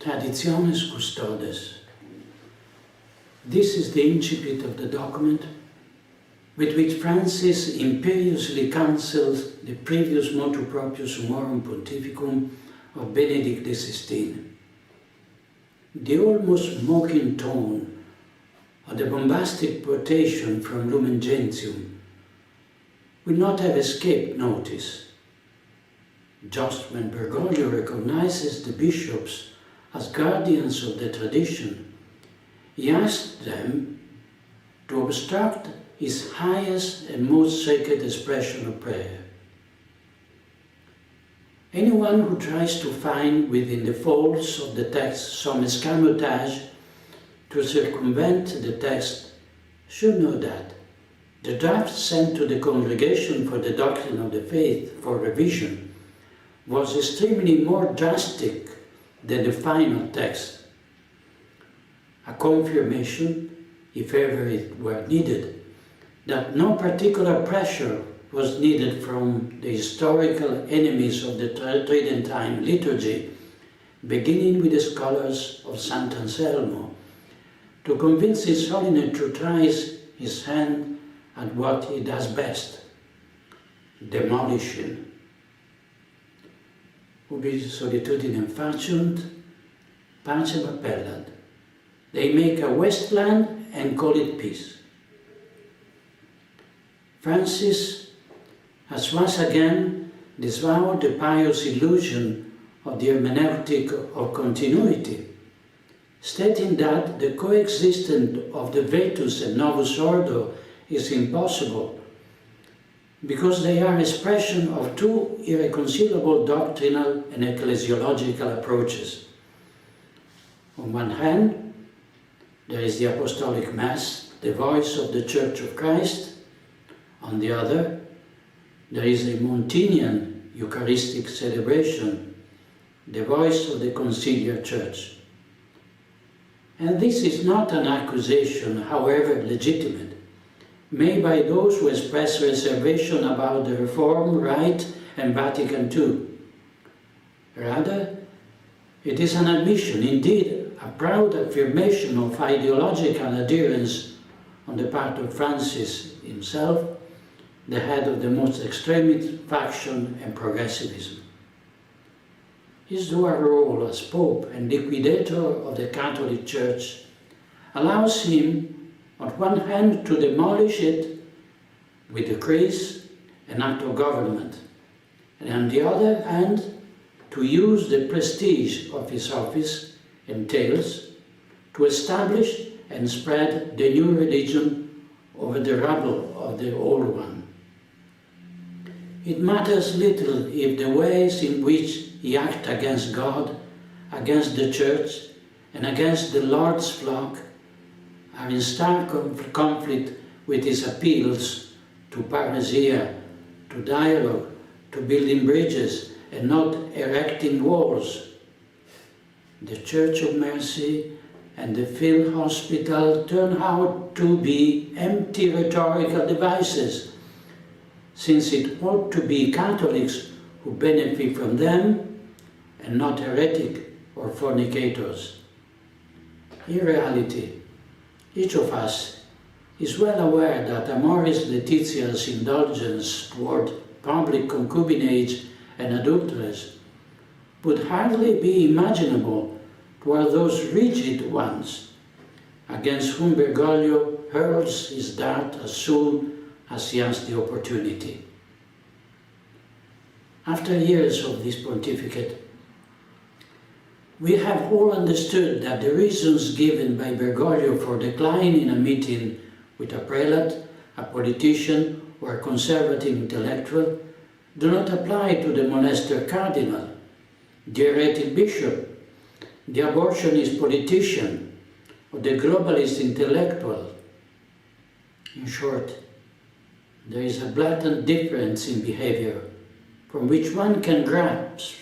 Traditionis Custodes. This is the incipit of the document with which Francis imperiously counsels the previous motu proprio summorum pontificum of Benedict XVI. The almost mocking tone of the bombastic quotation from Lumen Gentium will not have escaped notice, just when Bergoglio recognizes the bishops as guardians of the tradition. He asked them to obstruct his highest and most sacred expression of prayer. Anyone who tries to find within the folds of the text some escamotage to circumvent the text should know that the draft sent to the Congregation for the Doctrine of the Faith for revision was extremely more drastic than the final text. A confirmation, if ever it were needed, that no particular pressure was needed from the historical enemies of the Tridentine liturgy, beginning with the scholars of Sant Anselmo, to convince His Holiness to try his hand at what he does best, demolishing. Ubi solitudinem faciunt, pacem appellant. They make a wasteland and call it peace. Francis has once again disavowed the pious illusion of the hermeneutic of continuity, stating that the coexistence of the Vetus and Novus Ordo is impossible because they are expression of two irreconcilable doctrinal and ecclesiological approaches. On one hand, there is the Apostolic Mass, the voice of the Church of Christ. On the other, there is a Montinian Eucharistic celebration, the voice of the Conciliar Church. And this is not an accusation, however legitimate, made by those who express reservation about the Reform, Rite, and Vatican II. Rather, it is an admission, indeed a proud affirmation of ideological adherence on the part of Francis himself, the head of the most extremist faction and progressivism. His dual role as Pope and liquidator of the Catholic Church allows him, on one hand, to demolish it with decrees and act of government, and on the other hand, to use the prestige of his office entails to establish and spread the new religion over the rubble of the old one. It matters little if the ways in which he acts against God, against the Church, and against the Lord's flock are in stark conflict with his appeals to parrhesia, to dialogue, to building bridges, and not erecting walls. The Church of Mercy and the Field Hospital turn out to be empty rhetorical devices, since it ought to be Catholics who benefit from them and not heretic or fornicators. In reality, each of us is well aware that Amoris Laetitia's indulgence toward public concubinage and adulterers would hardly be imaginable toward those rigid ones against whom Bergoglio hurls his dart as soon as he has the opportunity. After years of this pontificate, we have all understood that the reasons given by Bergoglio for declining a meeting with a prelate, a politician, or a conservative intellectual do not apply to the molester cardinal, the heretic bishop, the abortionist politician, or the globalist intellectual. In short, there is a blatant difference in behavior from which one can grasp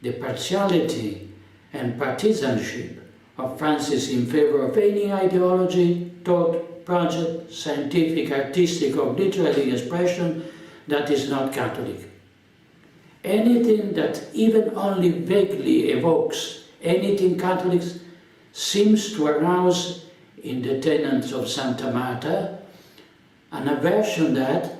the partiality and partisanship of Francis in favor of any ideology, thought, project, scientific, artistic, or literary expression that is not Catholic. Anything that even only vaguely evokes anything Catholics seems to arouse in the tenets of Santa Marta an aversion that,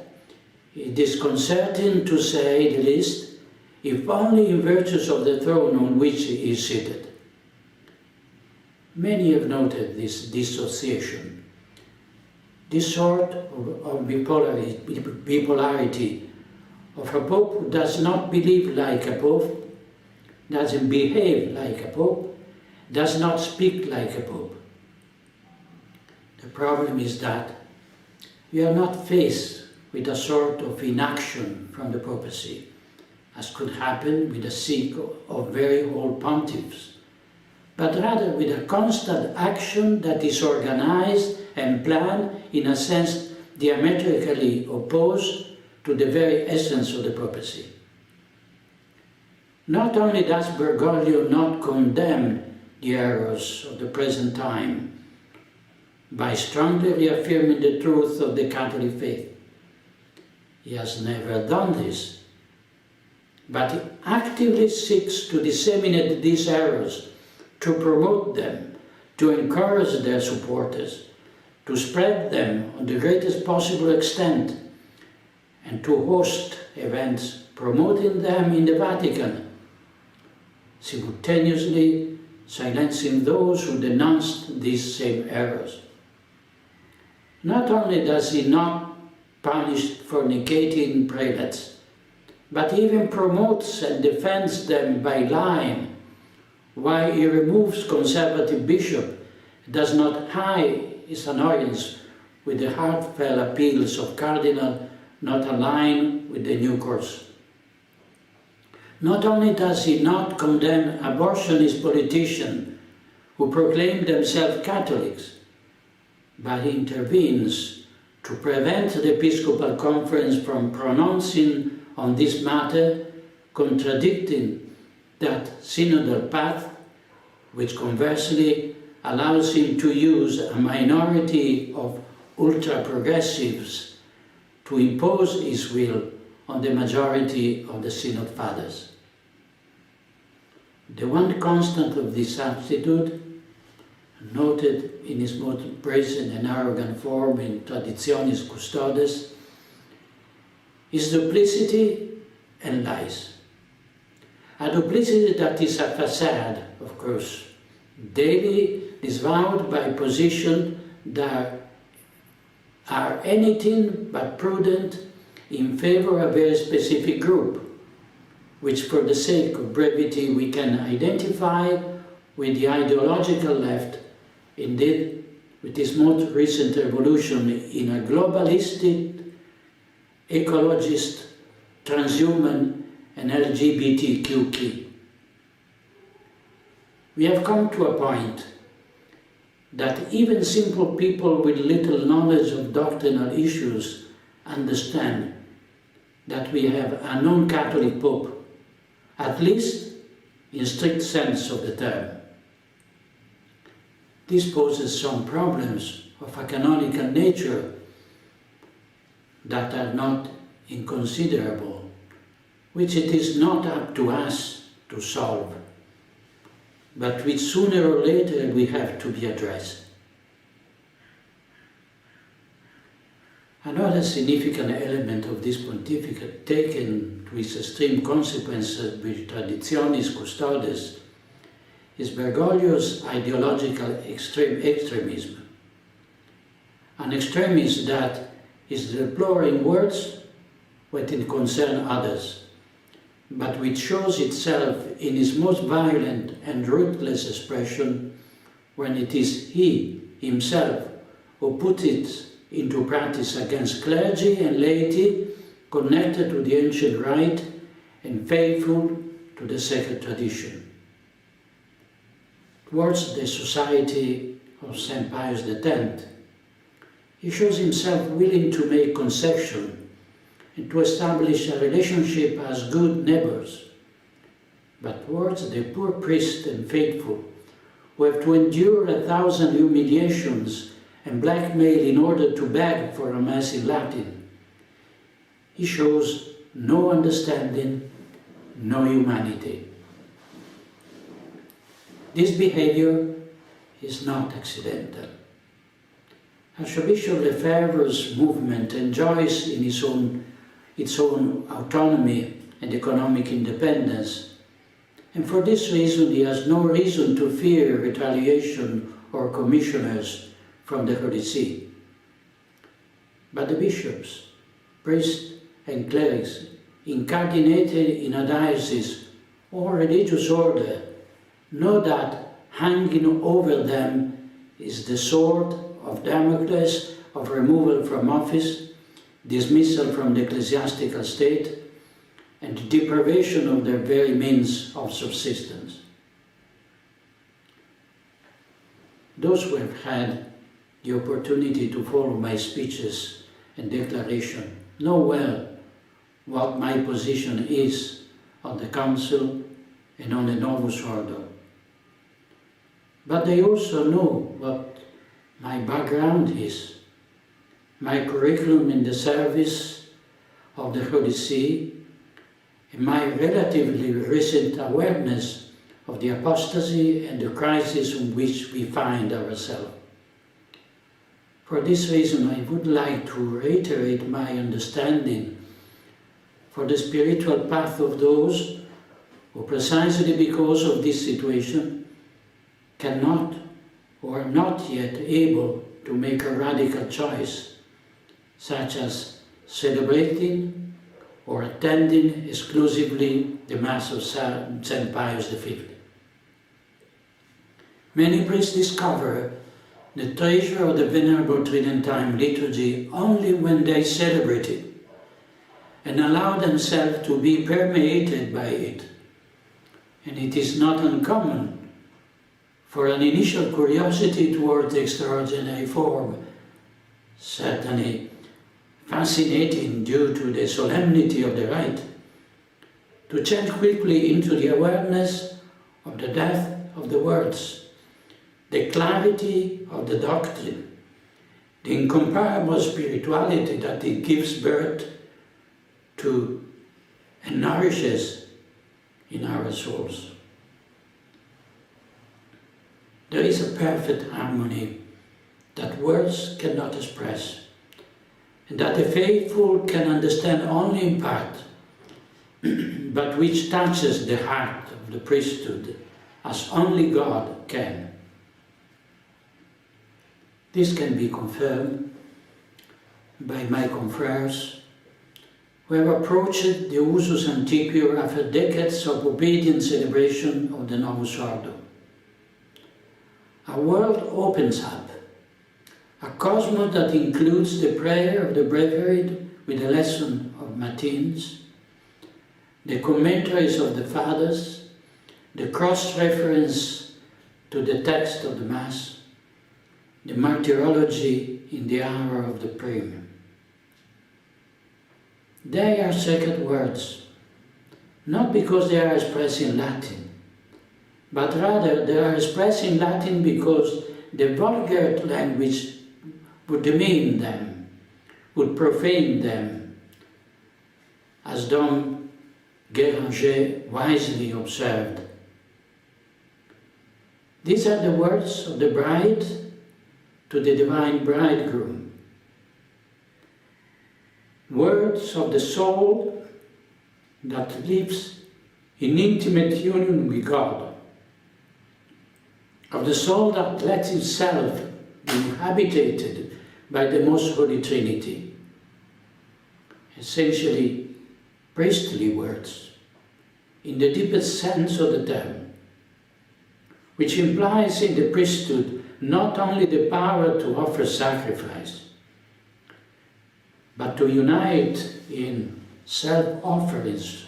it is disconcerting to say the least, if only in virtues of the throne on which he is seated. Many have noted this dissociation, this sort of bipolarity of a pope who does not believe like a pope, doesn't behave like a pope, does not speak like a pope. The problem is that we are not faced with a sort of inaction from the papacy, as could happen with a sick or very old pontiffs, but rather with a constant action that is organized and planned in a sense diametrically opposed to the very essence of the papacy. Not only does Bergoglio not condemn the errors of the present time by strongly reaffirming the truth of the Catholic faith, he has never done this, but he actively seeks to disseminate these errors, to promote them, to encourage their supporters, to spread them on the greatest possible extent, and to host events promoting them in the Vatican, simultaneously silencing those who denounced these same errors. Not only does he not punish fornicating prelates, but even promotes and defends them by lying, while he removes conservative bishops, does not hide his annoyance with the heartfelt appeals of cardinals not aligned with the new course. Not only does he not condemn abortionist politicians who proclaim themselves Catholics, but he intervenes to prevent the Episcopal Conference from pronouncing on this matter, contradicting that synodal path, which conversely allows him to use a minority of ultra-progressives to impose his will on the majority of the Synod Fathers. The one constant of this attitude, noted in his most brazen and arrogant form in Traditionis Custodes, is duplicity and lies. A duplicity that is a facade, of course, daily disavowed by positions that are anything but prudent in favor of a very specific group, which for the sake of brevity we can identify with the ideological left, indeed with this most recent evolution in a globalistic, ecologist, transhuman and LGBTQ key. We have come to a point that even simple people with little knowledge of doctrinal issues understand that we have a non-Catholic Pope, at least in strict sense of the term. This poses some problems of a canonical nature that are not inconsiderable, which it is not up to us to solve, but which sooner or later we have to be addressed. Another significant element of this pontificate, taken to its extreme consequences with Traditionis Custodes, is Bergoglio's ideological extremism. An extremism that is deploring words when it concerns others, but which shows itself in its most violent and ruthless expression when it is he himself who puts it into practice against clergy and laity connected to the ancient rite and faithful to the sacred tradition. Towards the Society of St. Pius X, he shows himself willing to make concessions and to establish a relationship as good neighbors, but towards the poor priest and faithful who have to endure 1,000 humiliations and blackmail in order to beg for a Mass in Latin, he shows no understanding, no humanity. This behavior is not accidental. Archbishop Lefebvre's movement enjoys in its own autonomy and economic independence, and for this reason he has no reason to fear retaliation or commissioners from the Holy See. But the bishops, priests and clerics incardinated in a diocese or religious order know that hanging over them is the sword of Damocles of removal from office, dismissal from the ecclesiastical state, and deprivation of their very means of subsistence. Those who have had the opportunity to follow my speeches and declaration know well what my position is on the Council and on the Novus Ordo. But they also know what my background is, my curriculum in the service of the Holy See, and my relatively recent awareness of the apostasy and the crisis in which we find ourselves. For this reason, I would like to reiterate my understanding for the spiritual path of those who, precisely because of this situation, cannot or are not yet able to make a radical choice, such as celebrating or attending exclusively the Mass of St. Pius V. Many priests discover the treasure of the Venerable Tridentine liturgy only when they celebrate it and allow themselves to be permeated by it. And it is not uncommon for an initial curiosity towards the extraordinary form, certainly fascinating due to the solemnity of the rite, to change quickly into the awareness of the depth of the words, the clarity of the doctrine, the incomparable spirituality that it gives birth to and nourishes in our souls. There is a perfect harmony that words cannot express, and that the faithful can understand only in part, but which touches the heart of the priesthood as only God can. This can be confirmed by my confreres, who have approached the usus antiquus after decades of obedient celebration of the Novus Ordo. A world opens up, a cosmos that includes the prayer of the breviary with the lesson of Matins, the commentaries of the Fathers, the cross-reference to the text of the Mass, the martyrology in the hour of the prayer. They are sacred words, not because they are expressed in Latin, but rather they are expressed in Latin because the vulgar language would demean them, would profane them, as Dom Guéranger wisely observed. These are the words of the bride to the divine bridegroom, words of the soul that lives in intimate union with God, of the soul that lets itself be inhabited by the Most Holy Trinity. Essentially, priestly words, in the deepest sense of the term, which implies in the priesthood not only the power to offer sacrifice, but to unite in self-offerings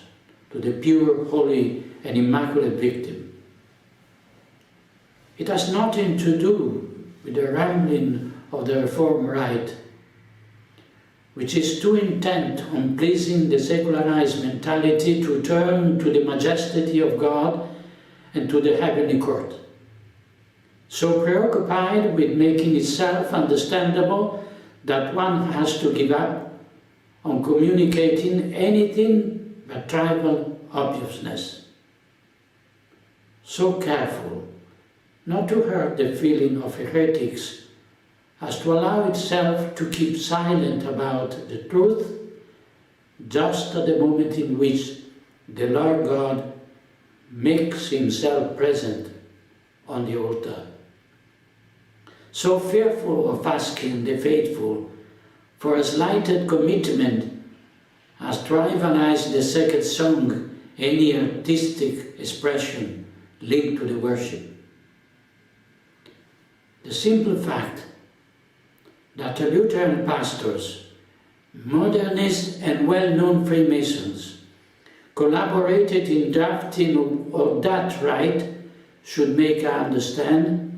to the pure, holy, and immaculate victim. It has nothing to do with the rambling of the Reformed rite, which is too intent on pleasing the secularized mentality to turn to the majesty of God and to the heavenly court. So preoccupied with making itself understandable that one has to give up on communicating anything but trivial obviousness. So careful not to hurt the feeling of heretics, as to allow itself to keep silent about the truth just at the moment in which the Lord God makes himself present on the altar. So fearful of asking the faithful for a slighted commitment as to rivalize the sacred song, any artistic expression linked to the worship. The simple fact that Lutheran pastors, modernists and well-known Freemasons collaborated in drafting of that rite should make us understand,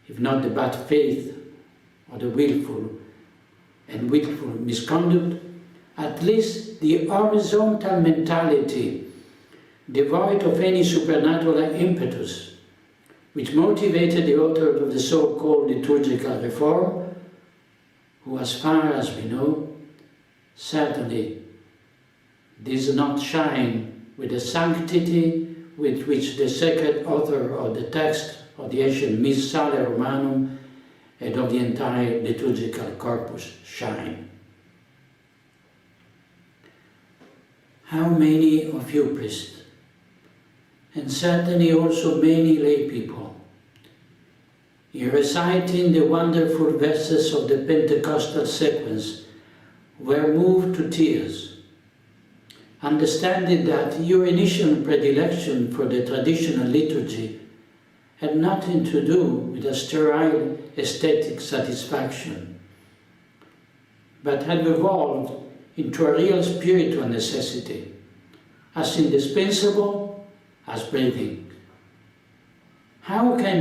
if not the bad faith or the willful misconduct, at least the horizontal mentality devoid of any supernatural impetus, which motivated the author of the so-called liturgical reform, who, as far as we know, certainly does not shine with the sanctity with which the sacred author of the text of the ancient Missale Romanum and of the entire liturgical corpus shine. How many of you priests, and certainly also many lay people, in reciting the wonderful verses of the Pentecostal sequence, were moved to tears, understanding that your initial predilection for the traditional liturgy had nothing to do with a sterile aesthetic satisfaction, but had evolved into a real spiritual necessity, as indispensable as breathing. How can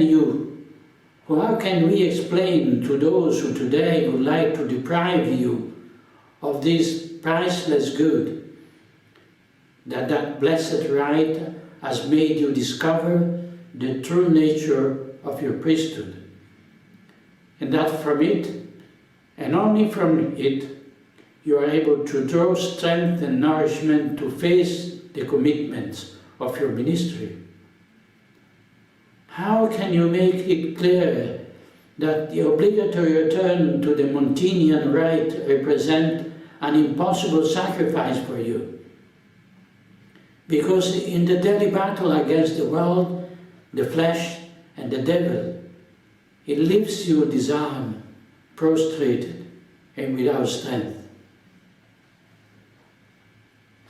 we explain to those who today would like to deprive you of this priceless good, that blessed rite has made you discover the true nature of your priesthood, and that from it, and only from it, you are able to draw strength and nourishment to face the commitments of your ministry? How can you make it clear that the obligatory return to the Montinian rite represents an impossible sacrifice for you? Because in the daily battle against the world, the flesh and the devil, it leaves you disarmed, prostrated, and without strength.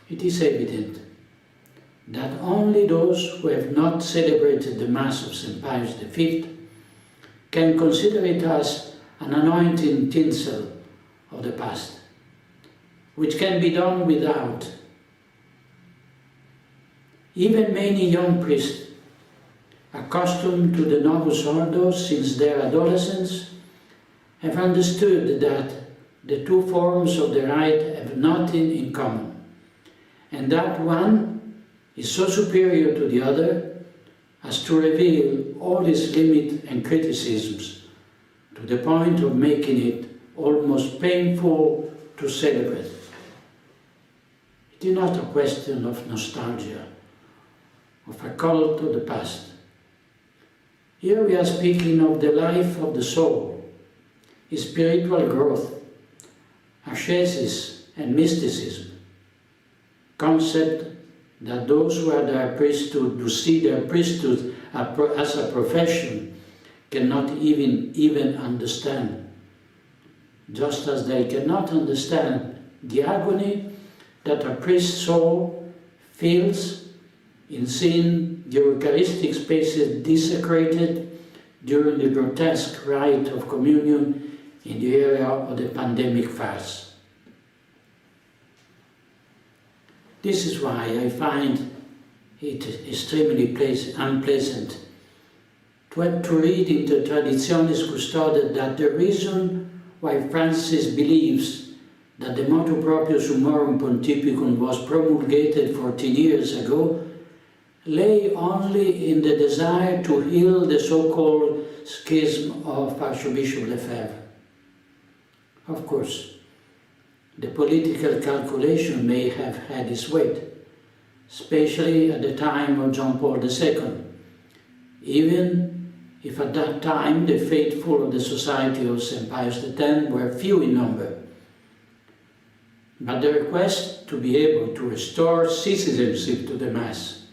It is evident that only those who have not celebrated the Mass of St. Pius V can consider it as an anointing tinsel of the past, which can be done without. Even many young priests, accustomed to the Novus Ordo since their adolescence, have understood that the two forms of the rite have nothing in common, and that one is so superior to the other as to reveal all its limits and criticisms, to the point of making it almost painful to celebrate. It is not a question of nostalgia, of a cult of the past. Here we are speaking of the life of the soul, its spiritual growth, ascesis and mysticism, concept that those who are their priesthood, who see their priesthood as a profession, cannot even understand, just as they cannot understand the agony that a priest's soul feels in seeing the Eucharistic spaces desecrated during the grotesque rite of communion in the era of the pandemic farce. This is why I find it extremely unpleasant to have to read in the Traditionis Custodes that the reason why Francis believes that the motu proprio Summorum Pontificum was promulgated 14 years ago lay only in the desire to heal the so-called schism of Archbishop Lefebvre. Of course, the political calculation may have had its weight, especially at the time of John Paul II, even if at that time the faithful of the Society of St. Pius X were few in number. But the request to be able to restore citizenship to the Mass,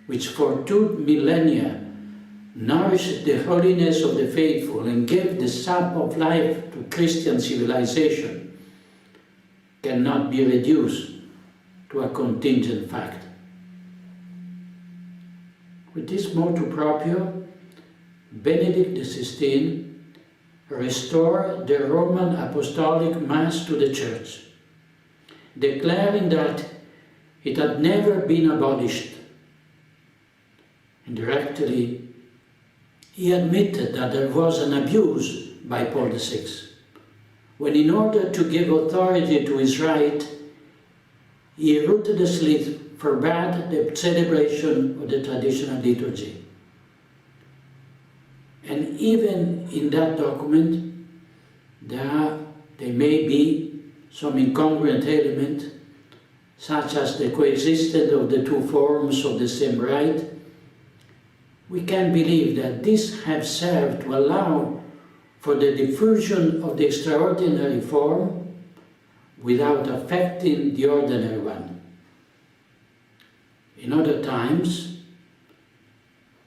which for 2 millennia nourished the holiness of the faithful and gave the sap of life to Christian civilization, cannot be reduced to a contingent fact. With this motu proprio, Benedict XVI restored the Roman Apostolic Mass to the Church, declaring that it had never been abolished. Indirectly, he admitted that there was an abuse by Paul VI, when in order to give authority to his rite, he ruthlessly forbade the celebration of the traditional liturgy. And even in that document, there may be some incongruent element, such as the coexistence of the two forms of the same rite. We can believe that this has served to allow for the diffusion of the extraordinary form without affecting the ordinary one. In other times,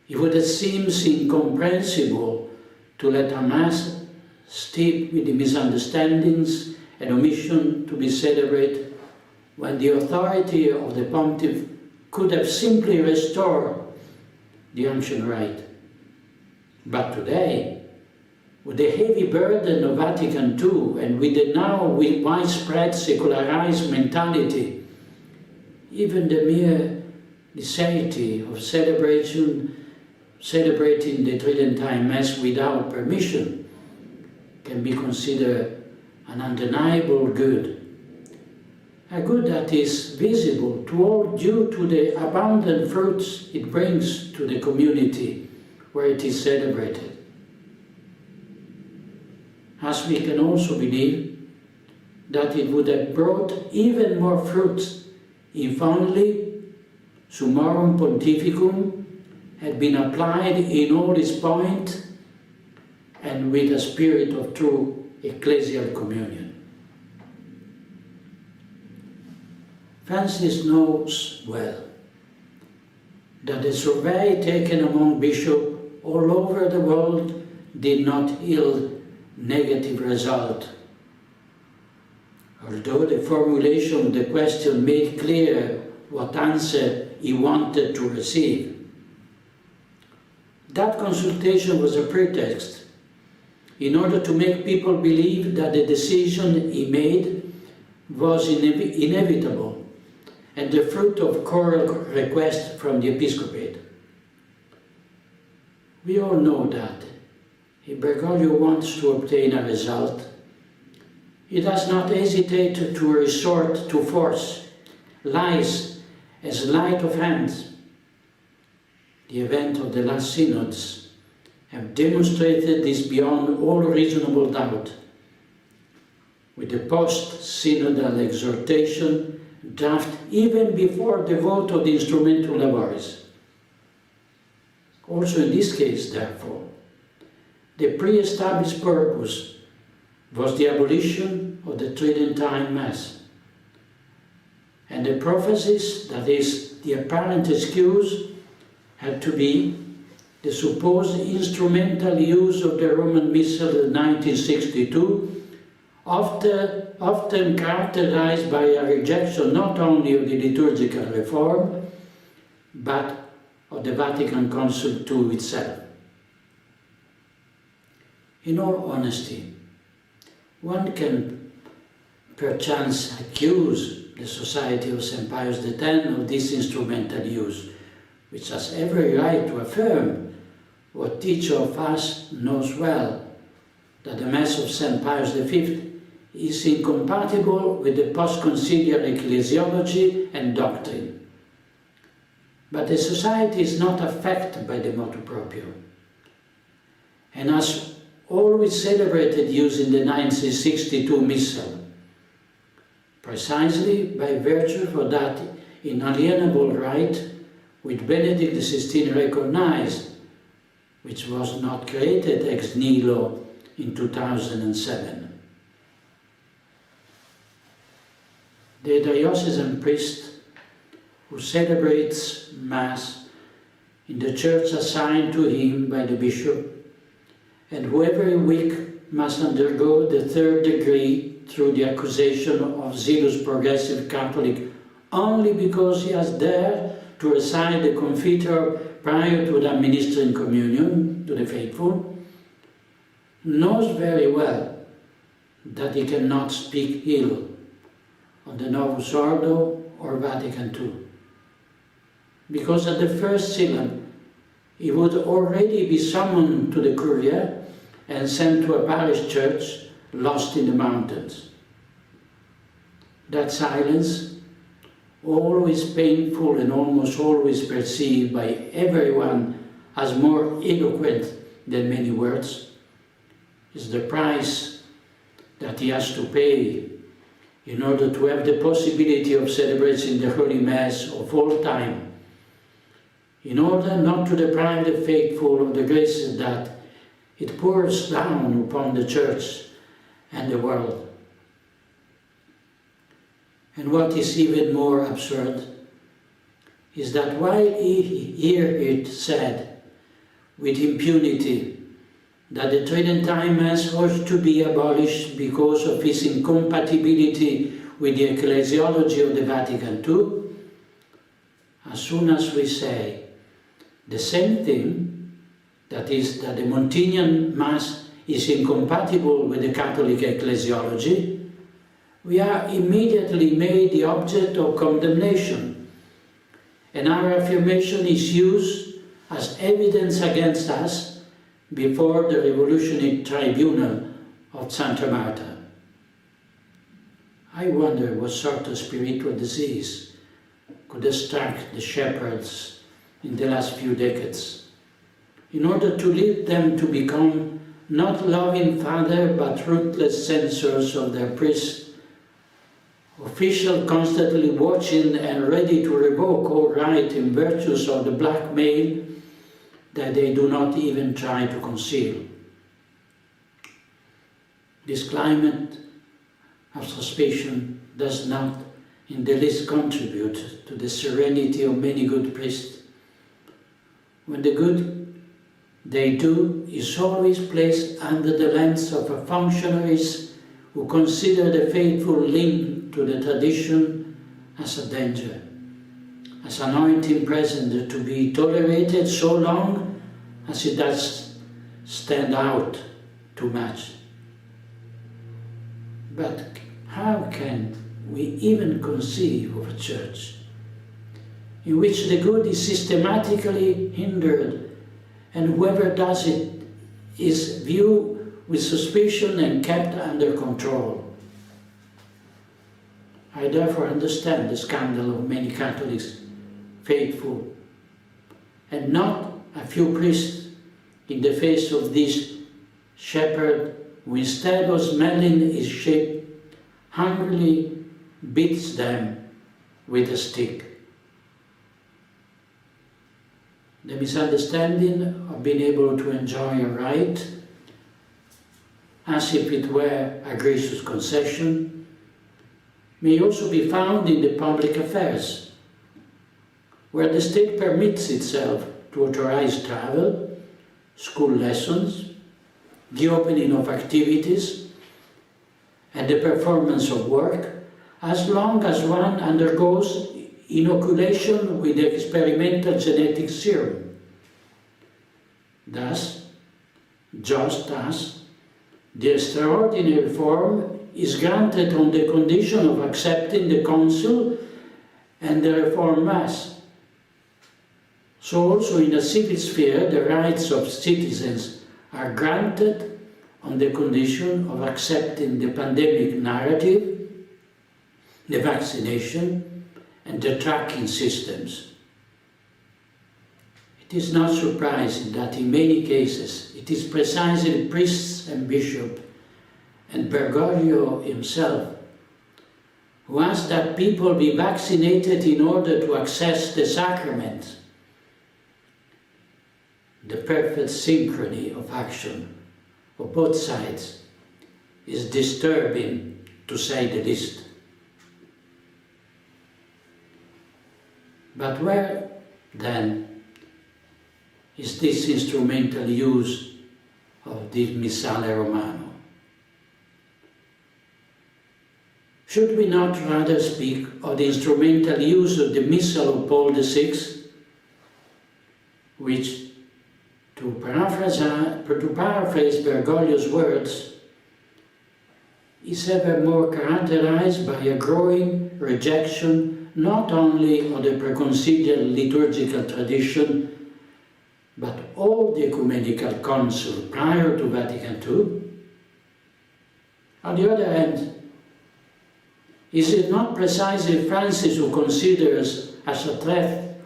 it would have seemed incomprehensible to let a Mass steeped with the misunderstandings and omission to be celebrated when the authority of the Pontiff could have simply restored the ancient rite. But today, with the heavy burden of Vatican II and with the now widespread secularized mentality, even the mere necessity of celebrating the Tridentine Mass without permission can be considered an undeniable good. A good that is visible to all due to the abundant fruits it brings to the community where it is celebrated. As we can also believe that it would have brought even more fruits if only Summorum Pontificum had been applied in all its point and with a spirit of true ecclesial communion. Francis knows well that the survey taken among bishops all over the world did not yield negative result. Although the formulation of the question made clear what answer he wanted to receive. That consultation was a pretext in order to make people believe that the decision he made was inevitable and the fruit of choral request from the episcopate. We all know that if Bergoglio wants to obtain a result, he does not hesitate to resort to force, lies as light of hand. The event of the last synods have demonstrated this beyond all reasonable doubt, with the post-synodal exhortation draft even before the vote of the Instrumentum Laboris. Also in this case, therefore, the pre-established purpose was the abolition of the Tridentine Mass, and the prophecies, that is, the apparent excuse, had to be the supposed instrumental use of the Roman Missal of 1962, often characterized by a rejection not only of the liturgical reform, but of the Vatican Council II itself. In all honesty, one can perchance accuse the Society of St. Pius X of this instrumental use, which has every right to affirm what each of us knows well, that the Mass of St. Pius V is incompatible with the post-conciliar ecclesiology and doctrine. But the Society is not affected by the motu proprio, and has always celebrated using the 1962 Missal, precisely by virtue of that inalienable right which Benedict XVI recognized which was not created ex nihilo in 2007. The diocesan priest who celebrates Mass in the church assigned to him by the bishop, and who every week must undergo the third degree through the accusation of zealous progressive Catholic only because he has dared to recite the Confiteor prior to administering communion to the faithful, knows very well that he cannot speak ill of the Novus Ordo or Vatican II, because at the first syllable he would already be summoned to the Curia and sent to a parish church lost in the mountains. That silence, always painful and almost always perceived by everyone as more eloquent than many words, is the price that he has to pay in order to have the possibility of celebrating the Holy Mass of all time, in order not to deprive the faithful of the graces that it pours down upon the Church and the world. And what is even more absurd is that while he hear it said with impunity that the Tridentine Mass ought to be abolished because of its incompatibility with the ecclesiology of the Vatican II, as soon as we say the same thing, that is, that the Montinian Mass is incompatible with the Catholic ecclesiology, we are immediately made the object of condemnation, and our affirmation is used as evidence against us before the revolutionary tribunal of Santa Marta. I wonder what sort of spiritual disease could have struck the shepherds in the last few decades, in order to lead them to become not loving father but ruthless censors of their priests, official constantly watching and ready to revoke all right in virtues of the blackmail that they do not even try to conceal. This climate of suspicion does not in the least contribute to the serenity of many good priests, when the good they do is always placed under the lens of functionaries who consider the faithful link to the tradition as a danger, as anointing present to be tolerated so long as it does stand out too much. But how can we even conceive of a church in which the good is systematically hindered, and whoever does it is viewed with suspicion and kept under control? I therefore understand the scandal of many Catholics faithful, and not a few priests in the face of this shepherd who, instead of smelling his sheep, hungrily beats them with a stick. The misunderstanding of being able to enjoy a right as if it were a gracious concession may also be found in the public affairs, where the state permits itself to authorize travel, school lessons, the opening of activities, and the performance of work, as long as one undergoes inoculation with the experimental genetic serum. Thus, just as the extraordinary form is granted on the condition of accepting the Council and the Reformed Mass, so also in the civil sphere the rights of citizens are granted on the condition of accepting the pandemic narrative, the vaccination, and the tracking systems. It is not surprising that in many cases it is precisely priests and bishops and Bergoglio himself who ask that people be vaccinated in order to access the sacraments. the perfect synchrony of action of both sides is disturbing, to say the least. But where, then, is this instrumental use of the Missale Romano? Should we not rather speak of the instrumental use of the Missal of Paul VI, which, to paraphrase Bergoglio's words, is ever more characterized by a growing rejection not only of the preconciliar liturgical tradition, but all the ecumenical council prior to Vatican II? On the other hand, is it not precisely Francis who considers as a threat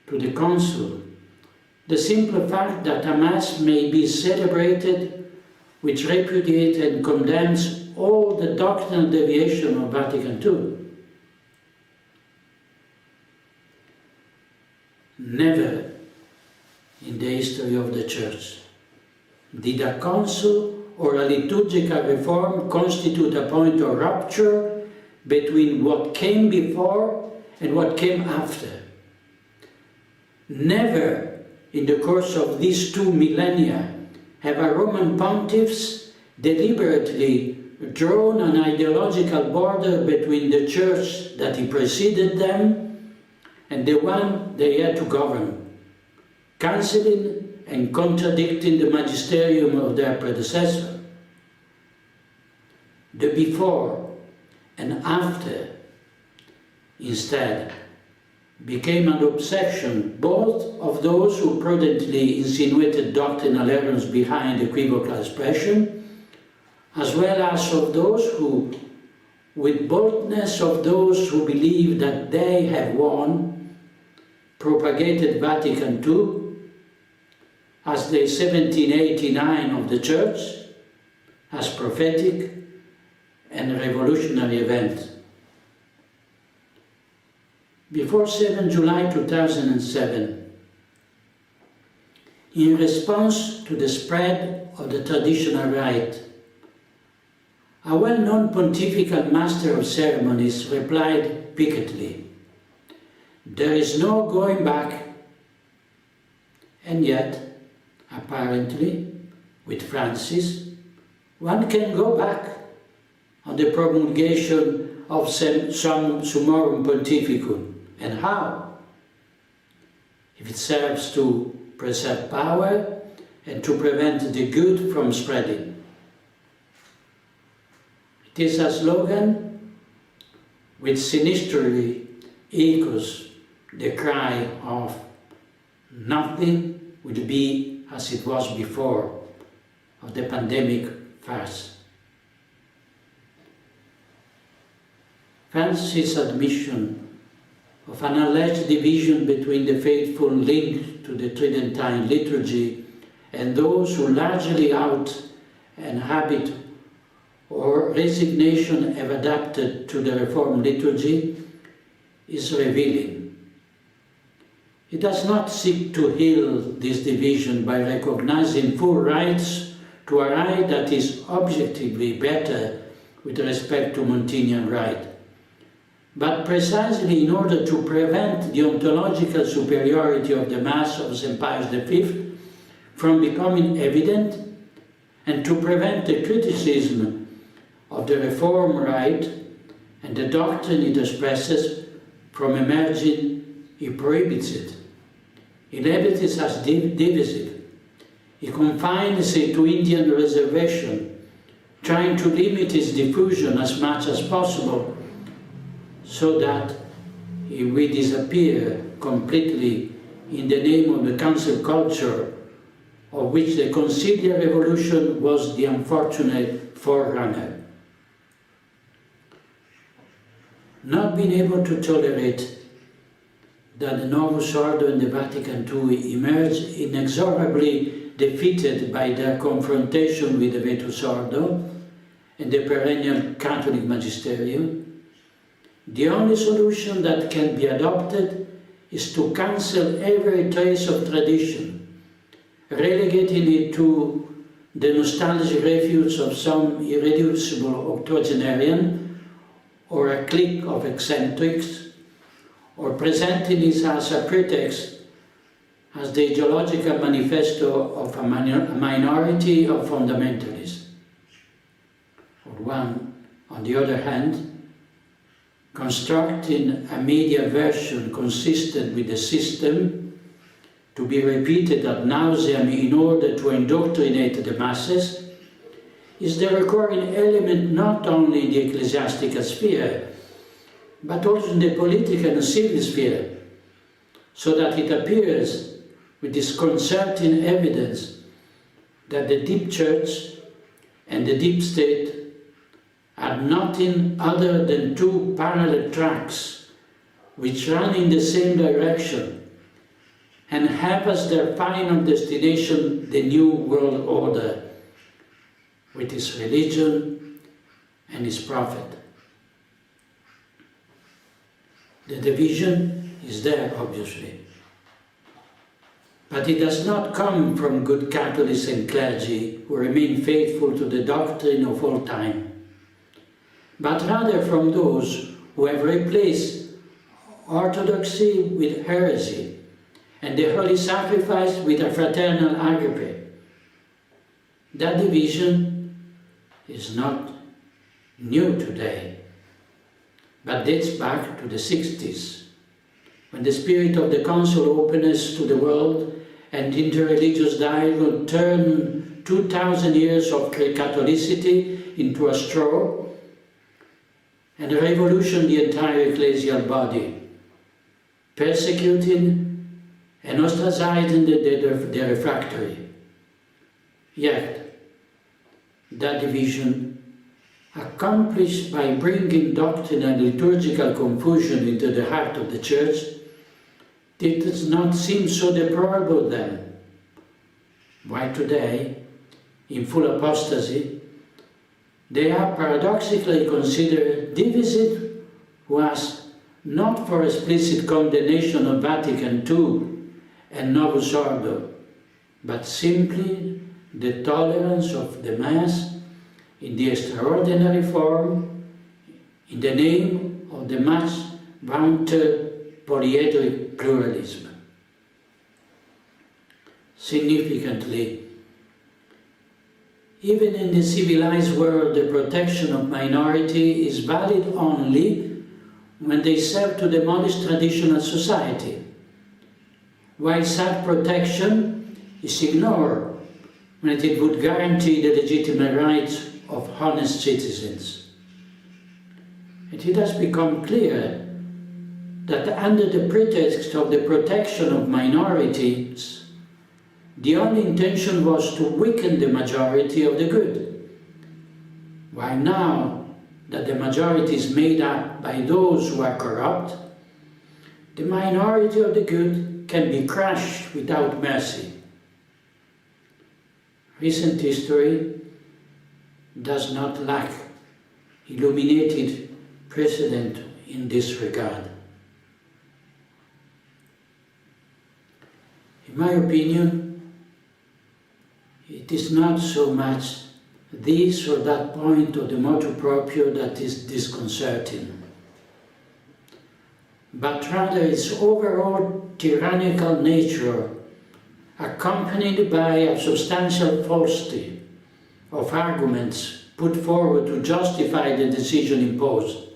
to the Council the simple fact that a Mass may be celebrated which repudiates and condemns all the doctrinal deviation of Vatican II? Never in the history of the Church did a council or a liturgical reform constitute a point of rupture between what came before and what came after. Never in the course of these 2 millennia have a Roman pontiffs deliberately drawn an ideological border between the church that he preceded them and the one they had to govern, cancelling and contradicting the magisterium of their predecessor. The before and after, instead, became an obsession both of those who prudently insinuated doctrinal errors behind equivocal expression, as well as of those who, with boldness of those who believe that they have won, propagated Vatican II as the 1789 of the Church, as prophetic and revolutionary event. Before 7 July 2007, in response to the spread of the traditional rite, a well-known pontifical master of ceremonies replied piquantly, "There is no going back." And yet, apparently, with Francis, one can go back on the promulgation of some Summorum Pontificum. And how? If it serves to preserve power and to prevent the good from spreading. It is a slogan which sinisterly echoes the cry of "nothing will be as it was before" of the pandemic farce. Francis' admission of an alleged division between the faithful linked to the Tridentine liturgy and those who largely out and habit or resignation have adapted to the Reformed liturgy is revealing. It does not seek to heal this division by recognizing full rights to a rite that is objectively better with respect to Montinian rite, but precisely in order to prevent the ontological superiority of the Mass of St. Pius V from becoming evident, and to prevent the criticism of the Reform rite and the doctrine it expresses from emerging, he prohibits it. He labels it as divisive. He confines it to Indian reservation, trying to limit its diffusion as much as possible, so that it will disappear completely in the name of the cancel culture of which the conciliar revolution was the unfortunate forerunner. Not being able to tolerate that the Novus Ordo and the Vatican II emerged inexorably defeated by their confrontation with the Vetus Ordo and the perennial Catholic magisterium, the only solution that can be adopted is to cancel every trace of tradition relegating it to the nostalgic refuge of some irreducible octogenarian or a clique of eccentrics, or presenting it as a pretext as the ideological manifesto of a minority of fundamentalists. Or one, on the other hand, constructing a media version consistent with the system to be repeated ad nauseam in order to indoctrinate the masses is the recurring element not only in the ecclesiastical sphere, but also in the political and civil sphere, so that it appears with disconcerting evidence that the deep church and the deep state are nothing other than two parallel tracks which run in the same direction and have as their final destination the new world order with its religion and its prophet. The division is there, obviously, but it does not come from good Catholics and clergy who remain faithful to the doctrine of all time, but rather from those who have replaced orthodoxy with heresy and the holy sacrifice with a fraternal agape. That division is not new today, but dates back to the 60s, when the spirit of the Council openness to the world and interreligious dialogue turned 2,000 years of Catholicity into a straw and revolutioned the entire ecclesial body, persecuting and ostracizing the refractory. Yet, that division, accomplished by bringing doctrine and liturgical confusion into the heart of the Church, did not seem so deplorable then. Why today, in full apostasy, they are paradoxically considered divisive, was not for explicit condemnation of Vatican II and Novus Ordo, but simply the tolerance of the Mass in the extraordinary form, in the name of the much vaunted polyedric pluralism. Significantly, even in the civilized world, the protection of minority is valid only when they serve to demolish traditional society, while such protection is ignored when it would guarantee the legitimate rights of honest citizens. And it has become clear that under the pretext of the protection of minorities, the only intention was to weaken the majority of the good, while now that the majority is made up by those who are corrupt, the minority of the good can be crushed without mercy. Recent history does not lack illuminated precedent in this regard. In my opinion, it is not so much this or that point of the motu proprio that is disconcerting, but rather its overall tyrannical nature, accompanied by a substantial falsity of arguments put forward to justify the decision imposed.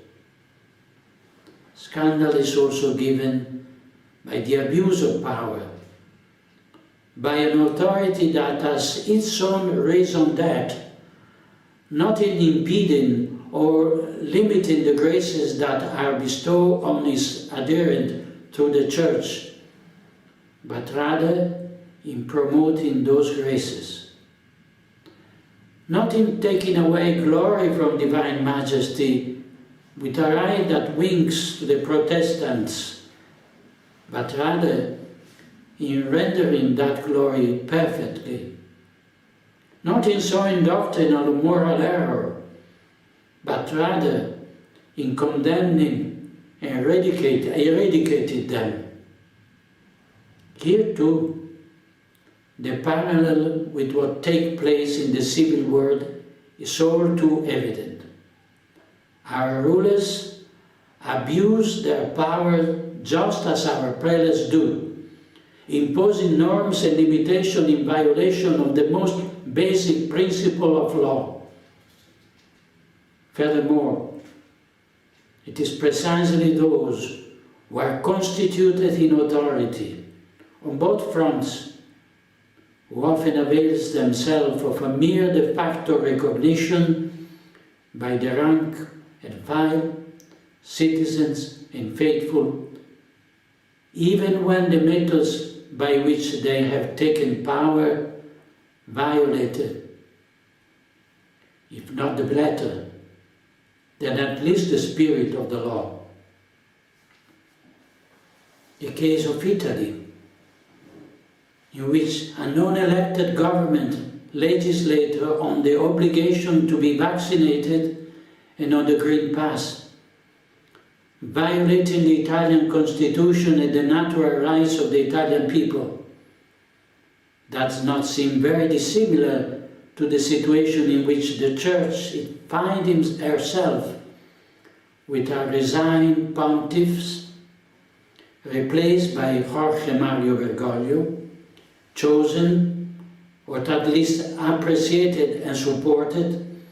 Scandal is also given by the abuse of power, by an authority that has its own raison d'etre, not in impeding or limiting the graces that are bestowed on its adherent through the Church, but rather in promoting those graces. Not in taking away glory from divine majesty with a right that winks to the Protestants, but rather in rendering that glory perfectly. Not in sowing doctrinal or moral error, but rather in condemning and eradicating them. Here too, the parallel with what takes place in the civil world is all too evident. Our rulers abuse their power just as our prelates do, imposing norms and limitations in violation of the most basic principle of law. Furthermore, it is precisely those who are constituted in authority on both fronts who often avails themselves of a mere de facto recognition by the rank and file, citizens and faithful, even when the methods by which they have taken power violated, if not the letter, then at least the spirit of the law. The case of Italy, in which a non-elected government legislated on the obligation to be vaccinated and on the Green Pass, violating the Italian constitution and the natural rights of the Italian people, does not seem very dissimilar to the situation in which the Church finds herself with a resigned pontiffs replaced by Jorge Mario Bergoglio, chosen or at least appreciated and supported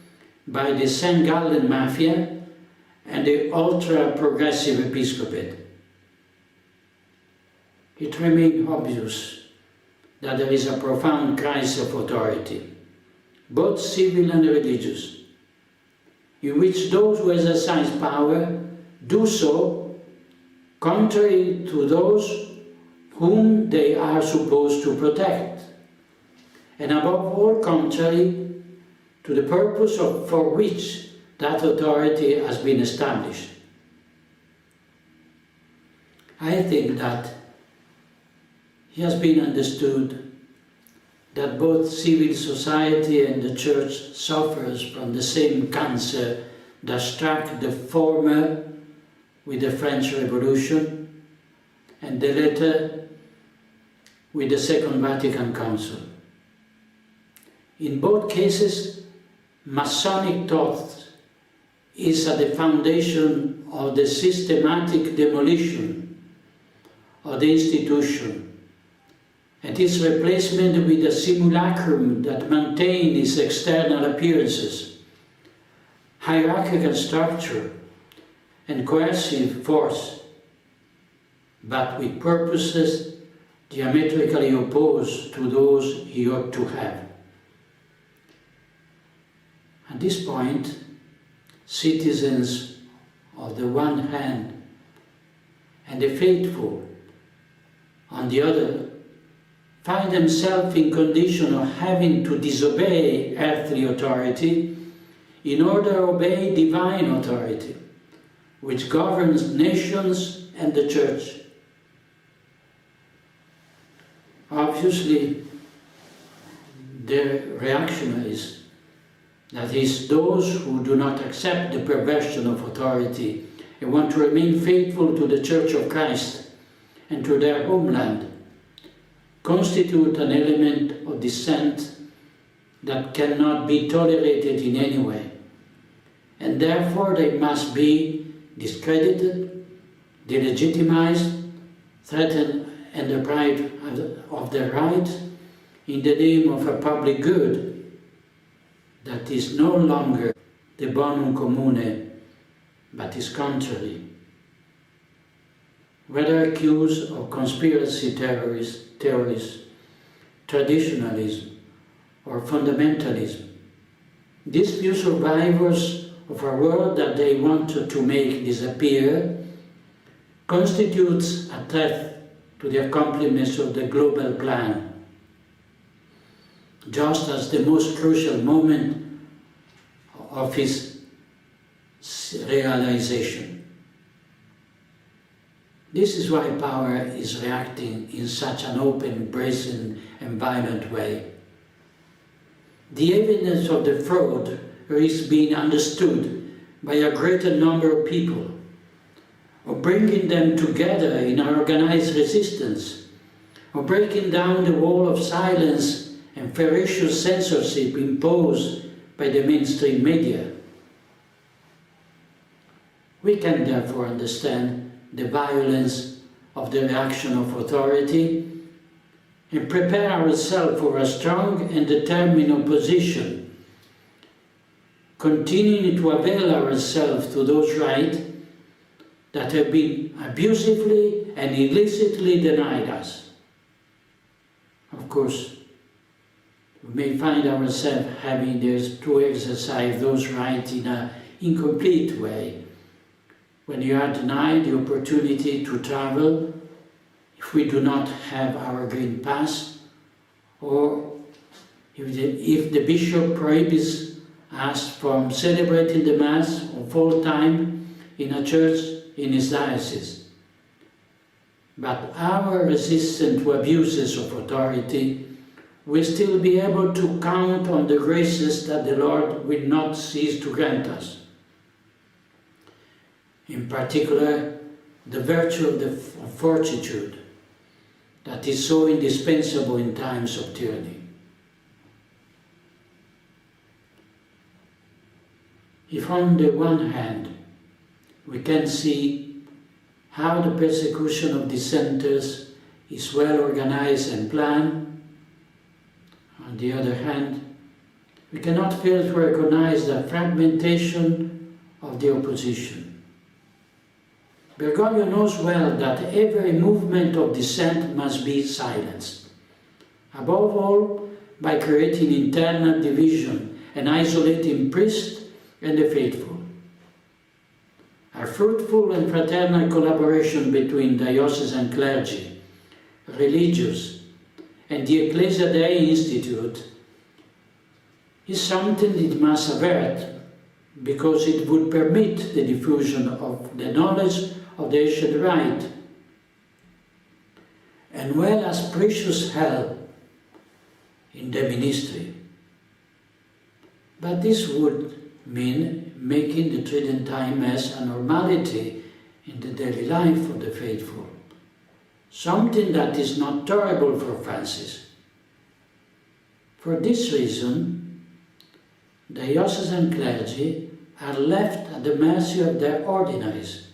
by the St. Gallen Mafia and the ultra-progressive episcopate. It remains obvious that there is a profound crisis of authority, both civil and religious, in which those who exercise power do so contrary to those whom they are supposed to protect, and above all contrary to the purpose for which that authority has been established. I think that it has been understood that both civil society and the Church suffers from the same cancer that struck the former with the French Revolution and the latter with the Second Vatican Council. In both cases, Masonic thought is at the foundation of the systematic demolition of the institution and its replacement with a simulacrum that maintains its external appearances, hierarchical structure, and coercive force, but with purposes diametrically opposed to those he ought to have. At this point, citizens on the one hand and the faithful on the other find themselves in condition of having to disobey earthly authority in order to obey divine authority, which governs nations and the Church. Obviously, the reactionaries, that is, those who do not accept the perversion of authority and want to remain faithful to the Church of Christ and to their homeland, constitute an element of dissent that cannot be tolerated in any way, and therefore they must be discredited, delegitimized, threatened, and deprived of their right in the name of a public good that is no longer the bonum commune, but is contrary. Whether accused of conspiracy theories, traditionalism, or fundamentalism, these few survivors of a world that they wanted to make disappear constitutes a threat to the accomplishment of the global plan, just as the most crucial moment of its realization. This is why power is reacting in such an open, brazen, and violent way. The evidence of the fraud risks being understood by a greater number of people, or bringing them together in an organized resistance, or breaking down the wall of silence and ferocious censorship imposed by the mainstream media. We can therefore understand the violence of the reaction of authority and prepare ourselves for a strong and determined opposition, continuing to avail ourselves to those rights that have been abusively and illicitly denied us. Of course, we may find ourselves having to exercise those rights in an incomplete way, when you are denied the opportunity to travel, if we do not have our green pass, or if the bishop prohibits us from celebrating the Mass of all time in a church in his diocese. But our resistance to abuses of authority will still be able to count on the graces that the Lord will not cease to grant us. In particular, the virtue of fortitude that is so indispensable in times of tyranny. If on the one hand we can see how the persecution of dissenters is well organized and planned, on the other hand, we cannot fail to recognize the fragmentation of the opposition. Bergoglio knows well that every movement of dissent must be silenced, above all by creating internal division and isolating priests and the faithful. A fruitful and fraternal collaboration between diocesan clergy, religious, and the Ecclesia Dei Institute is something it must avert, because it would permit the diffusion of the knowledge of the ancient rite, and well as precious help in the ministry. But this would mean making the Tridentine Mass a normality in the daily life of the faithful, something that is not tolerable for Francis. For this reason, diocesan clergy are left at the mercy of their ordinaries,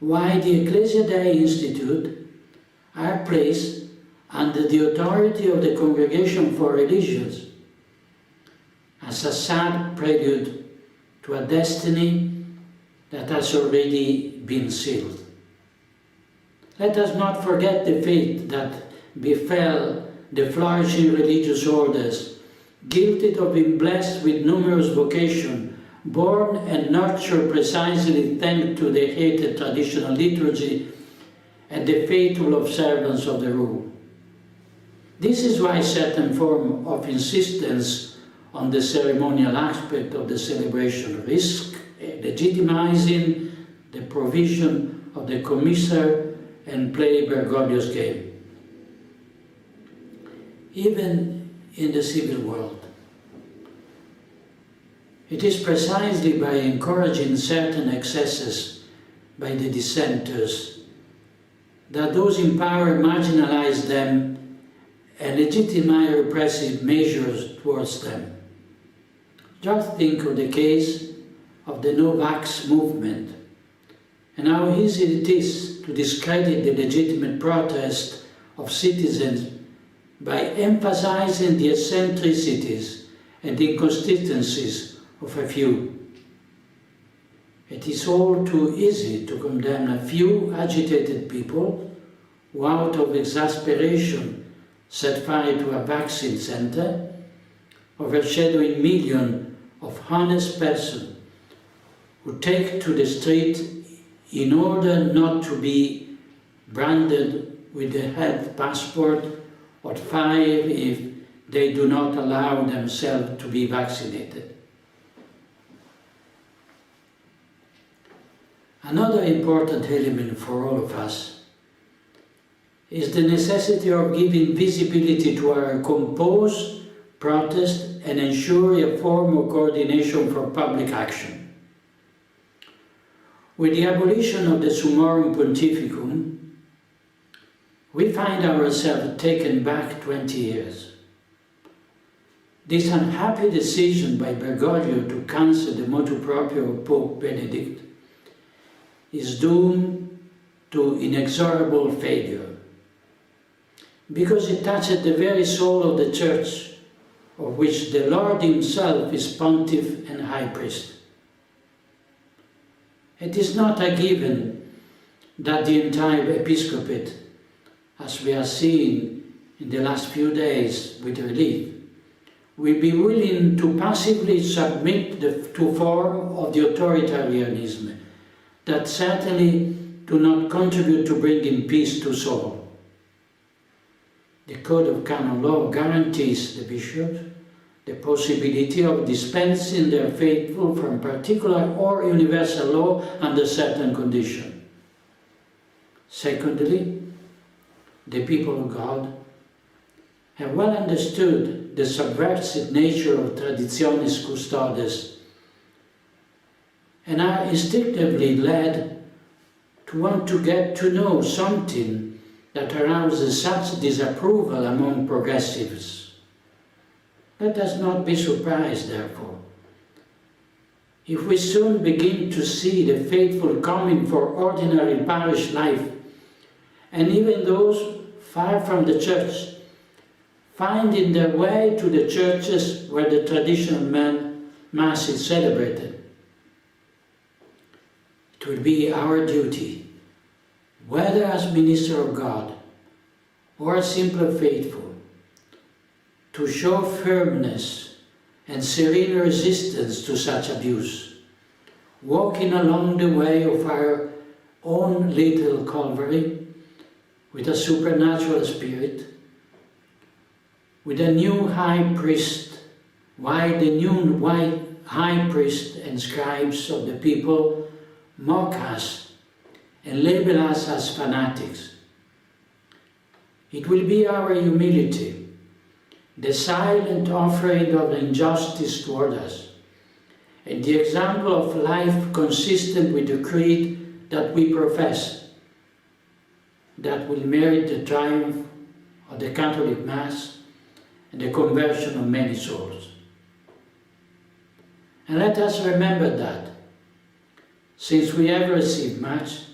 while the Ecclesia Dei Institute are placed under the authority of the Congregation for Religions, as a sad prelude to a destiny that has already been sealed. Let us not forget the fate that befell the flourishing religious orders, gifted of being blessed with numerous vocations, born and nurtured precisely thanks to the hated traditional liturgy and the faithful observance of the rule. This is why certain form of insistence on the ceremonial aspect of the celebration risk legitimizing the provision of the commissar and play Bergoglio's game. Even in the civil world, it is precisely by encouraging certain excesses by the dissenters that those in power marginalize them and legitimize repressive measures towards them. Just think of the case of the no-vax movement and how easy it is to discredit the legitimate protest of citizens by emphasizing the eccentricities and inconsistencies of a few. It is all too easy to condemn a few agitated people who, out of exasperation, set fire to a vaccine center, overshadowing millions of honest persons who take to the street in order not to be branded with the health passport or fired if they do not allow themselves to be vaccinated. Another important element for all of us is the necessity of giving visibility to our composed protest and ensure a form of coordination for public action. With the abolition of the Summorum Pontificum, we find ourselves taken back 20 years. This unhappy decision by Bergoglio to cancel the motu proprio of Pope Benedict is doomed to inexorable failure, because it touched the very soul of the Church, of which the Lord himself is pontiff and high priest. It is not a given that the entire episcopate, as we are seeing in the last few days with relief, will be willing to passively submit to form of the authoritarianism that certainly do not contribute to bringing peace to soul. The Code of Canon Law guarantees the bishops the possibility of dispensing their faithful from particular or universal law under certain conditions. Secondly, the people of God have well understood the subversive nature of Traditionis Custodes and are instinctively led to want to get to know something that arouses such disapproval among progressives. Let us not be surprised, therefore, if we soon begin to see the faithful coming for ordinary parish life, and even those far from the Church finding their way to the churches where the traditional Mass is celebrated. It will be our duty, whether as minister of God or as simple faithful, to show firmness and serene resistance to such abuse, walking along the way of our own little Calvary with a supernatural spirit, with a new high priest, while the new high priest and scribes of the people mock us and label us as fanatics. It will be our humility, the silent offering of injustice toward us, and the example of life consistent with the creed that we profess, that will merit the triumph of the Catholic Mass and the conversion of many souls. And let us remember that, since we have received much,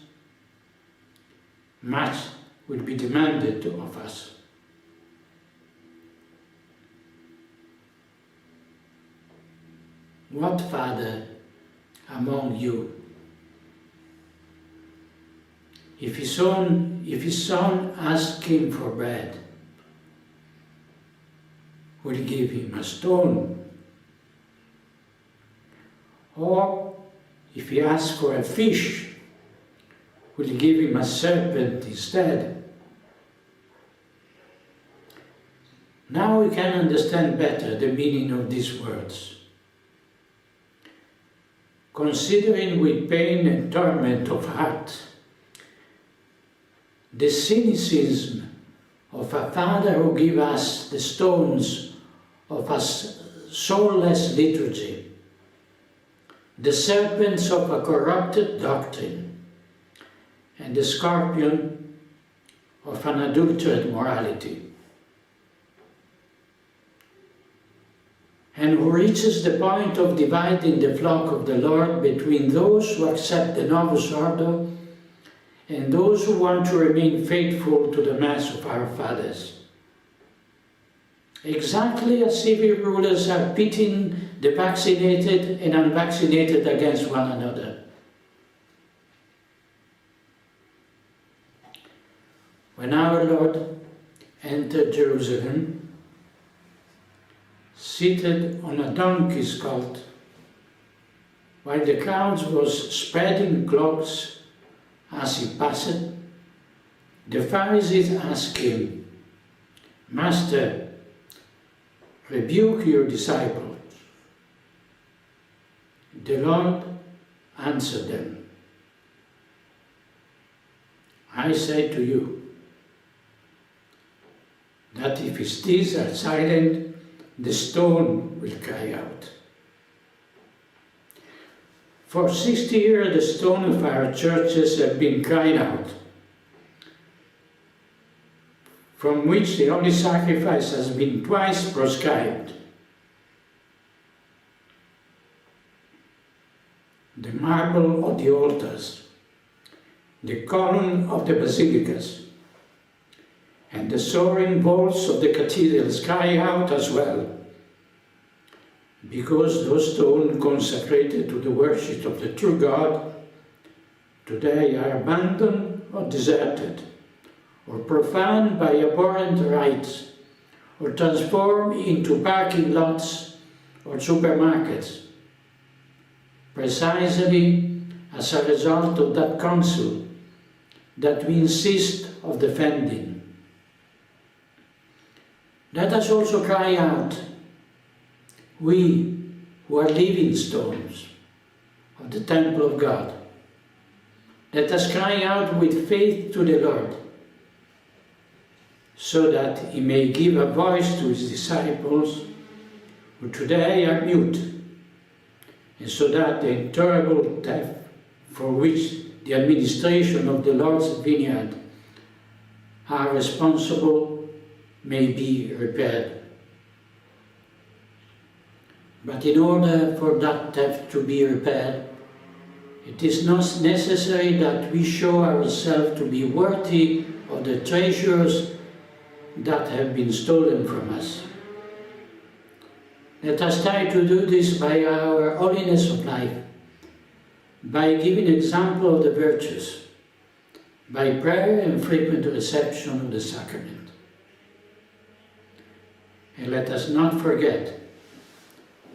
much will be demanded of us. What father among you, if his son asks him for bread, will give him a stone? Or if he asks for a fish, will give him a serpent instead? Now we can understand better the meaning of these words. Considering with pain and torment of heart the cynicism of a father who gives us the stones of a soulless liturgy, the serpents of a corrupted doctrine, and the scorpion of an adulterated morality, and who reaches the point of dividing the flock of the Lord between those who accept the Novus Ordo and those who want to remain faithful to the Mass of our fathers. Exactly as civil rulers are pitting the vaccinated and unvaccinated against one another. When our Lord entered Jerusalem, seated on a donkey's colt, while the crowds was spreading cloaks as he passed, the Pharisees asked him, "Master, rebuke your disciples." The Lord answered them, "I say to you, that if his teeth are silent, the stone will cry out." For 60 years the stone of our churches have been crying out. from which the only sacrifice has been twice proscribed. The marble of the altars, the column of the basilicas, and the soaring vaults of the cathedrals cry out as well, because those stones consecrated to the worship of the true God today are abandoned or deserted, or profaned by abhorrent rites, or transformed into parking lots or supermarkets, precisely as a result of that counsel that we insist of defending. Let us also cry out, we who are living stones of the temple of God. Let us cry out with faith to the Lord, so that he may give a voice to his disciples who today are mute, and so that the intolerable theft for which the administration of the Lord's vineyard are responsible may be repaired. But in order for that theft to be repaired, it is not necessary that we show ourselves to be worthy of the treasures that have been stolen from us. Let us try to do this by our holiness of life, by giving example of the virtues, by prayer and frequent reception of the sacrament. And let us not forget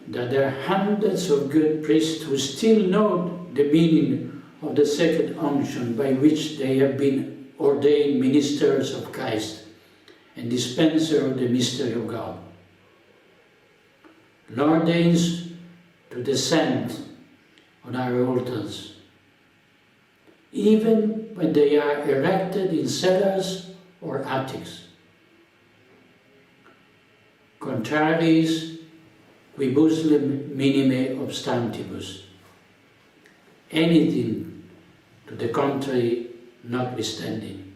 that there are hundreds of good priests who still know the meaning of the second unction by which they have been ordained ministers of Christ and dispenser of the mystery of God. Lord deigns to descend on our altars, even when they are erected in cellars or attics. Contraries quibuslim minime obstantibus. Anything to the contrary notwithstanding.